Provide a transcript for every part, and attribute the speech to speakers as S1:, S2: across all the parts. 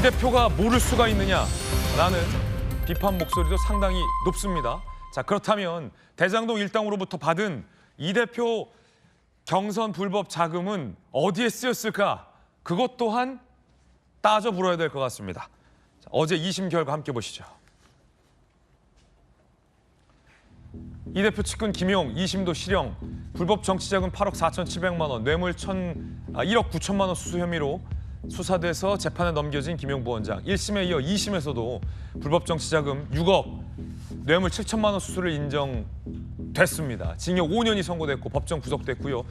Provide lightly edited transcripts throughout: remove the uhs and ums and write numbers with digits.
S1: 대표가 모를 수가 있느냐라는 비판 목소리도 상당히 높습니다. 자, 그렇다면 대장동 일당으로부터 받은 이 대표 경선 불법 자금은 어디에 쓰였을까? 그것 또한 따져 물어야 될 것 같습니다. 자, 어제 2심 결과 함께 보시죠. 이 대표 측근 김용 2심도 실형, 불법 정치자금 8억 4,700만 원, 뇌물 1억 9천만 원 수수 혐의로 수사돼서 재판에 넘겨진 김용 부원장. 1심에 이어 2심에서도 불법 정치자금 6억, 뇌물 7천만 원 수수를 인정됐습니다. 징역 5년이 선고됐고 법정 구속됐고요.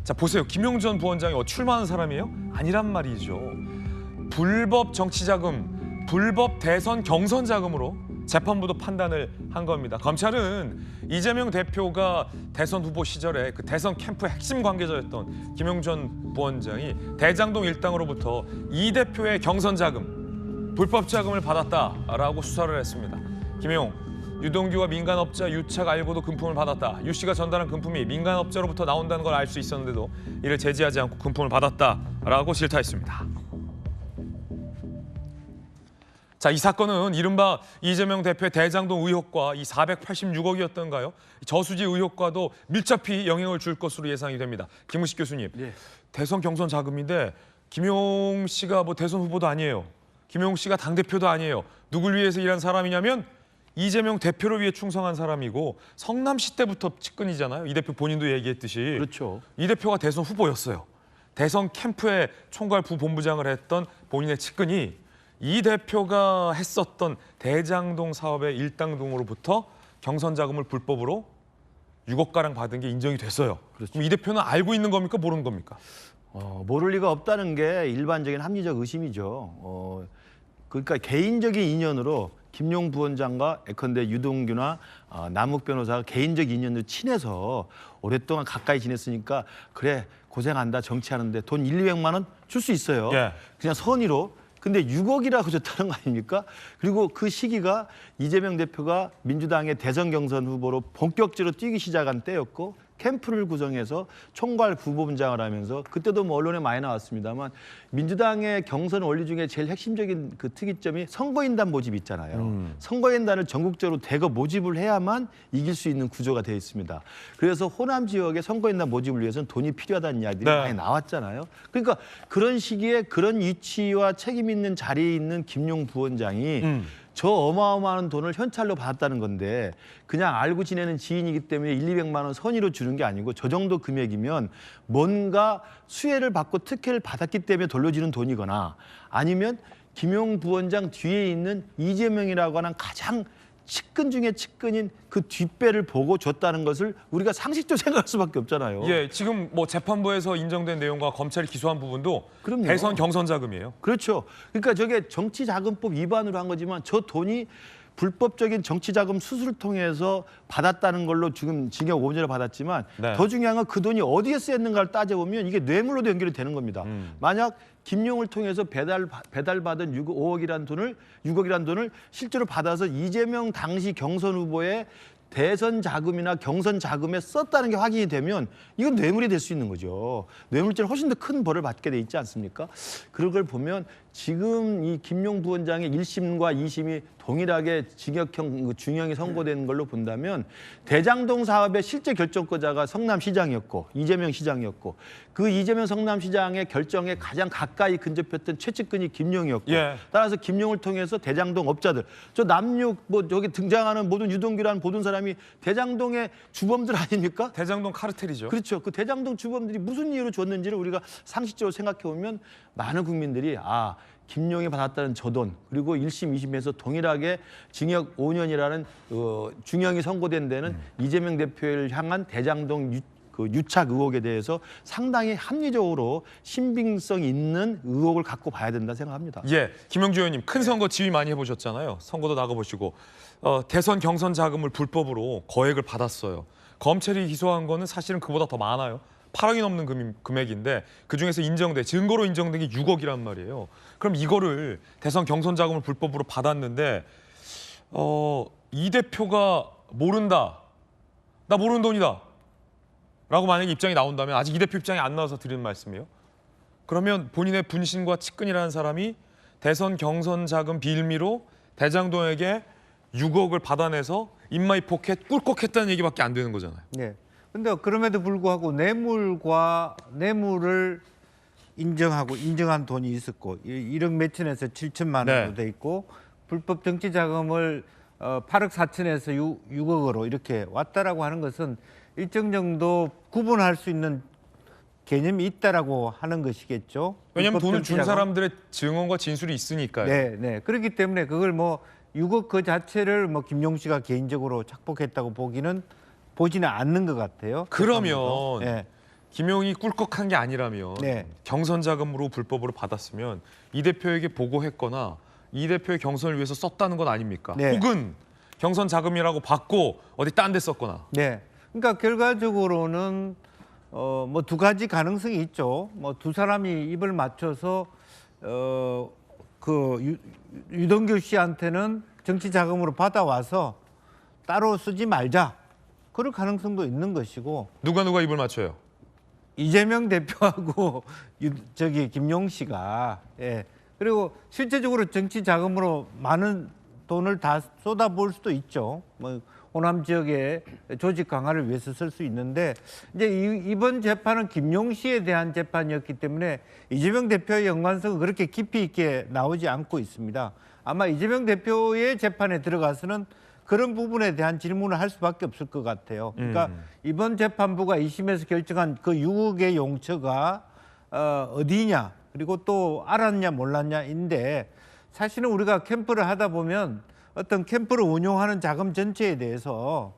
S1: 자, 보세요. 김용 전 부원장이 출마하는 사람이에요? 아니란 말이죠. 불법 정치자금, 불법 대선 경선 자금으로 재판부도 판단을 한 겁니다. 검찰은 이재명 대표가 대선 후보 시절에 그 대선 캠프 핵심 관계자였던 김용 전 부원장이 대장동 일당으로부터 이 대표의 경선 자금, 불법 자금을 받았다라고 수사를 했습니다. 김용, 유동규와 민간업자 유착 알고도 금품을 받았다. 유 씨가 전달한 금품이 민간업자로부터 나온다는 걸 알 수 있었는데도 이를 제지하지 않고 금품을 받았다라고 질타했습니다. 자, 이 사건은 이른바 이재명 대표의 대장동 의혹과 이 486억이었던가요? 저수지 의혹과도 밀접히 영향을 줄 것으로 예상이 됩니다. 김우식 교수님,
S2: 예.
S1: 대선 경선 자금인데 김용 씨가 대선 후보도 아니에요. 김용 씨가 당대표도 아니에요. 누굴 위해서 일한 사람이냐면 이재명 대표를 위해 충성한 사람이고 성남시 때부터 측근이잖아요. 이 대표 본인도 얘기했듯이.
S2: 그렇죠.
S1: 이 대표가 대선 후보였어요. 대선 캠프에 총괄 부본부장을 했던 본인의 측근이 이 대표가 했었던 대장동 사업의 일당 등으로부터 경선 자금을 불법으로 6억가량 받은 게 인정이 됐어요.
S2: 그렇죠.
S1: 그럼 이 대표는 알고 있는 겁니까? 모르는 겁니까?
S2: 모를 리가 없다는 게 일반적인 합리적 의심이죠. 그러니까 개인적인 인연으로 김용 부원장과 예컨대 유동규나 남욱 변호사가 개인적 인연으로 친해서 오랫동안 가까이 지냈으니까 그래 고생한다 정치하는데 돈 200만 원 줄 수 있어요.
S1: 예.
S2: 그냥 선의로. 근데 6억이라고 줬다는 거 아닙니까? 그리고 그 시기가 이재명 대표가 민주당의 대선 경선 후보로 본격적으로 뛰기 시작한 때였고 캠프를 구성해서 총괄 부본부장을 하면서 그때도 언론에 많이 나왔습니다만 민주당의 경선 원리 중에 제일 핵심적인 그 특이점이 선거인단 모집 있잖아요. 선거인단을 전국적으로 대거 모집을 해야만 이길 수 있는 구조가 되어 있습니다. 그래서 호남 지역의 선거인단 모집을 위해서는 돈이 필요하다는 이야기들이 많이 나왔잖아요. 그러니까 그런 시기에 그런 위치와 책임 있는 자리에 있는 김용 부원장이 저 어마어마한 돈을 현찰로 받았다는 건데 그냥 알고 지내는 지인이기 때문에 200만 원 선의로 주는 게 아니고 저 정도 금액이면 뭔가 수혜를 받고 특혜를 받았기 때문에 돌려주는 돈이거나 아니면 김용 부원장 뒤에 있는 이재명이라고 하는 가장 측근 중에 측근인 그 뒷배를 보고 줬다는 것을 우리가 상식적으로 생각할 수밖에 없잖아요.
S1: 예, 지금 재판부에서 인정된 내용과 검찰이 기소한 부분도
S2: 그럼요.
S1: 대선 경선 자금이에요.
S2: 그렇죠. 그러니까 저게 정치자금법 위반으로 한 거지만 저 돈이 불법적인 정치자금 수수를 통해서 받았다는 걸로 지금 징역 5년을 받았지만
S1: 네.
S2: 더 중요한 건 그 돈이 어디에 쓰였는가를 따져보면 이게 뇌물로도 연결이 되는 겁니다. 만약 김용을 통해서 배달받은 6억이라는 돈을 실제로 받아서 이재명 당시 경선 후보의 대선 자금이나 경선 자금에 썼다는 게 확인이 되면 이건 뇌물이 될 수 있는 거죠. 뇌물죄는 훨씬 더 큰 벌을 받게 돼 있지 않습니까? 그런 걸 보면 지금 이 김용 부원장의 1심과 2심이 동일하게 징역형 중형이 선고된 걸로 본다면 대장동 사업의 실제 결정권자가 성남시장이었고 이재명 시장이었고 그 이재명 성남시장의 결정에 가장 가까이 근접했던 최측근이 김용이었고
S1: 예.
S2: 따라서 김용을 통해서 대장동 업자들 저 남육 저기 등장하는 모든 유동규라는 모든 사람이 대장동의 주범들 아닙니까?
S1: 대장동 카르텔이죠.
S2: 그렇죠. 그 대장동 주범들이 무슨 이유로 줬는지를 우리가 상식적으로 생각해 보면 많은 국민들이 김용이 받았다는 저 돈 그리고 1심, 2심에서 동일하게 징역 5년이라는 중형이 선고된 데는 이재명 대표를 향한 대장동 유착 의혹에 대해서 상당히 합리적으로 신빙성 있는 의혹을 갖고 봐야 된다 생각합니다.
S1: 예, 김영주 의원님 큰 선거 지휘 많이 해보셨잖아요. 선거도 나가보시고 대선 경선 자금을 불법으로 거액을 받았어요. 검찰이 기소한 거는 사실은 그보다 더 많아요. 8억이 넘는 금액인데 그중에서 증거로 인정된 게 6억이란 말이에요. 그럼 이거를 대선 경선 자금을 불법으로 받았는데 이 대표가 모른다. 나 모르는 돈이다. 라고 만약에 입장이 나온다면 아직 이 대표 입장이 안 나와서 드리는 말씀이에요. 그러면 본인의 분신과 측근이라는 사람이 대선 경선 자금 빌미로 대장동에게 6억을 받아내서 인마이 포켓 꿀꺽했다는 얘기밖에 안 되는 거잖아요.
S3: 네. 근데 그럼에도 불구하고 뇌물을 인정한 돈이 있었고 1억 몇천에서 7천만 원으로
S1: 네.
S3: 돼 있고 불법 정치 자금을 8억 4천에서 6억으로 이렇게 왔다라고 하는 것은 일정 정도 구분할 수 있는 개념이 있다라고 하는 것이겠죠.
S1: 왜냐하면
S3: 불법
S1: 돈을
S3: 정치
S1: 준
S3: 자금.
S1: 사람들의 증언과 진술이 있으니까요.
S3: 네, 네. 그렇기 때문에 그걸 뭐 6억 그 자체를 뭐 김용 씨가 개인적으로 착복했다고 보지는 않는 것 같아요.
S1: 그러면
S3: 재판부도. 네.
S1: 김용이 꿀꺽한 게 아니라면
S3: 네.
S1: 경선 자금으로 불법으로 받았으면 이 대표에게 보고했거나 이 대표의 경선을 위해서 썼다는 건 아닙니까?
S3: 네.
S1: 혹은 경선 자금이라고 받고 어디 딴 데 썼거나.
S3: 네. 그러니까 결과적으로는 뭐 두 가지 가능성이 있죠. 뭐 두 사람이 입을 맞춰서 유동규 씨한테는 정치 자금으로 받아와서 따로 쓰지 말자. 그럴 가능성도 있는 것이고
S1: 누가 입을 맞춰요?
S3: 이재명 대표하고 김용 씨가 그리고 실제적으로 정치 자금으로 많은 돈을 다 쏟아부을 수도 있죠. 뭐 호남 지역의 조직 강화를 위해서 쓸 수 있는데 이제 이번 재판은 김용 씨에 대한 재판이었기 때문에 이재명 대표의 연관성은 그렇게 깊이 있게 나오지 않고 있습니다. 아마 이재명 대표의 재판에 들어가서는 그런 부분에 대한 질문을 할 수밖에 없을 것 같아요. 그러니까 이번 재판부가 2심에서 결정한 그 6억의 용처가 어디냐 그리고 또 알았냐 몰랐냐인데 사실은 우리가 캠프를 하다 보면 어떤 캠프를 운용하는 자금 전체에 대해서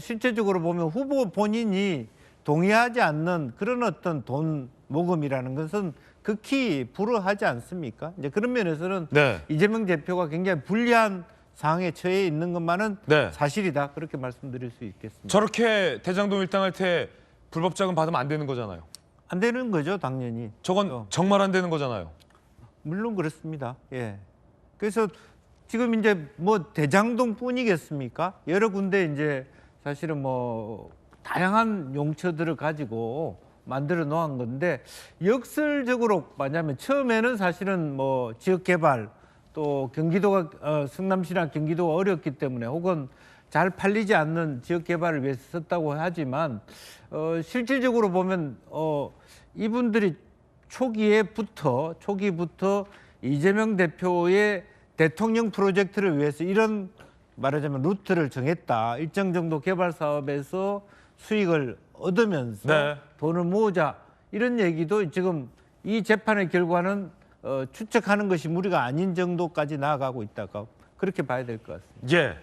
S3: 실제적으로 보면 후보 본인이 동의하지 않는 그런 어떤 돈 모금이라는 것은 극히 불허하지 않습니까? 이제 그런 면에서는
S1: 네.
S3: 이재명 대표가 굉장히 불리한 상황에 처해 있는 것만은
S1: 네.
S3: 사실이다. 그렇게 말씀드릴 수 있겠습니다.
S1: 저렇게 대장동 일당할 때 불법 자금 받으면 안 되는 거잖아요.
S3: 안 되는 거죠, 당연히.
S1: 저건 정말 안 되는 거잖아요.
S3: 물론 그렇습니다. 예. 그래서 지금 이제 뭐 대장동뿐이겠습니까? 여러 군데 이제 사실은 뭐 다양한 용처들을 가지고 만들어 놓은 건데 역설적으로 말하자면 처음에는 사실은 뭐 지역 개발 또 경기도가 성남시나 경기도가 어렵기 때문에 혹은 잘 팔리지 않는 지역 개발을 위해서 썼다고 하지만 실질적으로 보면 이분들이 초기부터 이재명 대표의 대통령 프로젝트를 위해서 이런 말하자면 루트를 정했다. 일정 정도 개발 사업에서 수익을 얻으면서
S1: 네.
S3: 돈을 모으자. 이런 얘기도 지금 이 재판의 결과는 추측하는 것이 무리가 아닌 정도까지 나아가고 있다고 그렇게 봐야 될 것 같습니다.
S1: 예.